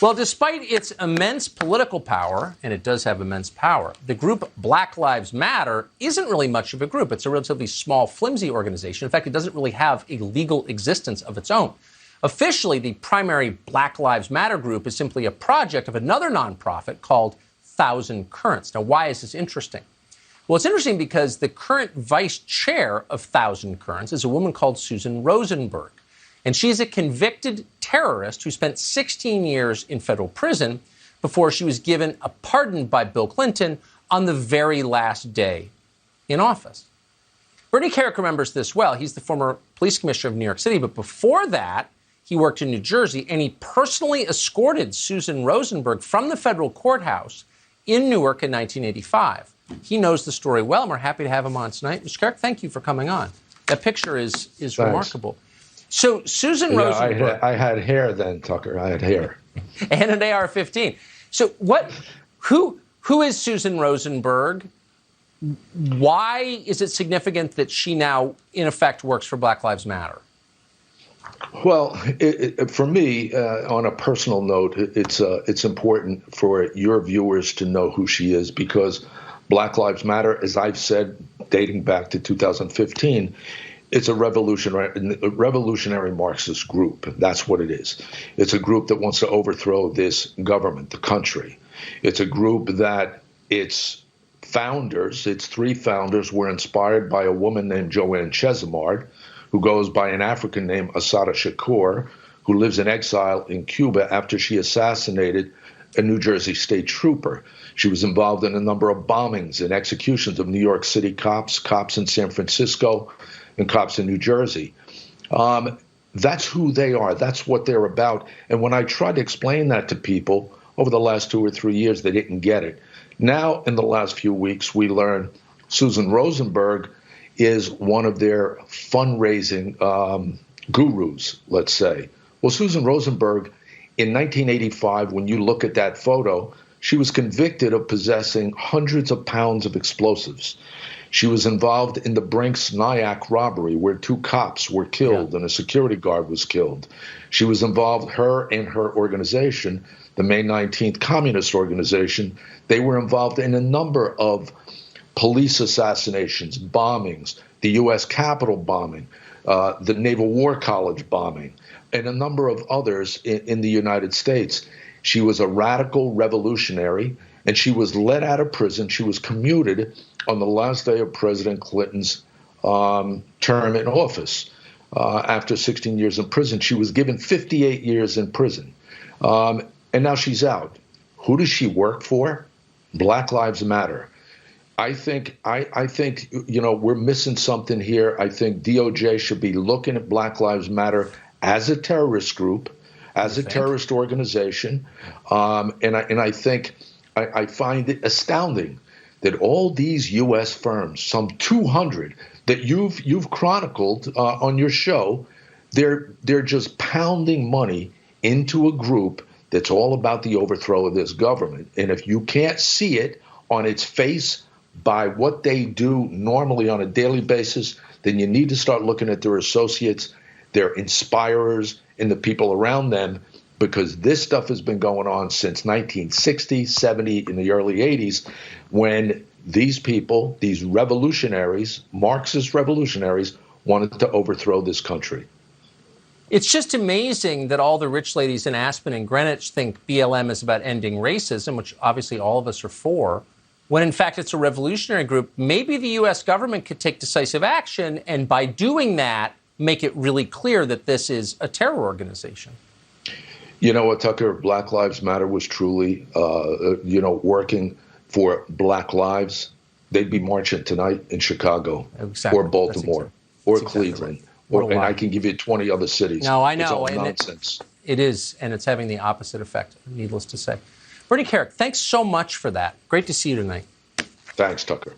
Well, despite its immense political power, and it does have immense power, the group Black Lives Matter isn't really much of a group. It's a relatively small, flimsy organization. In fact, it doesn't really have a legal existence of its own. Officially, the primary Black Lives Matter group is simply a project of another nonprofit called Thousand Currents. Now, why is this interesting? Well, it's interesting because the current vice chair of Thousand Currents is a woman called Susan Rosenberg. And she's a convicted terrorist who spent 16 years in federal prison before she was given a pardon by Bill Clinton on the very last day in office. Bernie Kerik remembers this well. He's the former police commissioner of New York City. But before that, he worked in New Jersey, and he personally escorted Susan Rosenberg from the federal courthouse in Newark in 1985. He knows the story well, and we're happy to have him on tonight. Mr. Kerik, thank you for coming on. That picture is remarkable. So Susan Rosenberg... I had hair then, Tucker. I had hair. And an AR-15. So who is Susan Rosenberg? Why is it significant that she now, in effect, works for Black Lives Matter? Well, for me, on a personal note, it's important for your viewers to know who she is, because Black Lives Matter, as I've said, dating back to 2015, it's a revolutionary Marxist group. That's what it is. It's a group that wants to overthrow this government, the country. It's a group that its founders, its three founders, were inspired by a woman named Joanne Chesimard, who goes by an African name, Assata Shakur, who lives in exile in Cuba after she assassinated a New Jersey state trooper. She was involved in a number of bombings and executions of New York City cops in San Francisco, and cops in New Jersey. That's who they are. That's what they're about. And when I tried to explain that to people over the last 2 or 3 years, they didn't get it. Now, in the last few weeks, we learned Susan Rosenberg is one of their fundraising gurus, let's say. Well, Susan Rosenberg, in 1985, when you look at that photo, she was convicted of possessing hundreds of pounds of explosives. She was involved in the Brinks Nyack robbery, where 2 cops were killed and a security guard was killed. She was involved, her and her organization, the May 19th Communist Organization, they were involved in a number of police assassinations, bombings, the U.S. Capitol bombing, the Naval War College bombing, and a number of others in the United States. She was a radical revolutionary, and she was let out of prison. She was commuted on the last day of President Clinton's term in office. After 16 years in prison, she was given 58 years in prison. And now she's out. Who does she work for? Black Lives Matter. I think we're missing something here. I think DOJ should be looking at Black Lives Matter as a terrorist group, as a terrorist organization. And I think I find it astounding that all these U.S. firms, some 200 that you've chronicled on your show, they're just pounding money into a group that's all about the overthrow of this government. And if you can't see it on its face by what they do normally on a daily basis, then you need to start looking at their associates, their inspirers, and the people around them, because this stuff has been going on since 1960, 70, in the early 80s, when these people, these revolutionaries, Marxist revolutionaries, wanted to overthrow this country. It's just amazing that all the rich ladies in Aspen and Greenwich think BLM is about ending racism, which obviously all of us are for, when in fact it's a revolutionary group. Maybe the U.S. government could take decisive action, and by doing that, make it really clear that this is a terror organization. You know what, Tucker? Black Lives Matter was truly, working for Black lives. They'd be marching tonight in Chicago, or Baltimore, or Cleveland, and I can give you 20 other cities. No, I know. It's all nonsense. It is, and it's having the opposite effect, needless to say. Bernie Kerik, thanks so much for that. Great to see you tonight. Thanks, Tucker.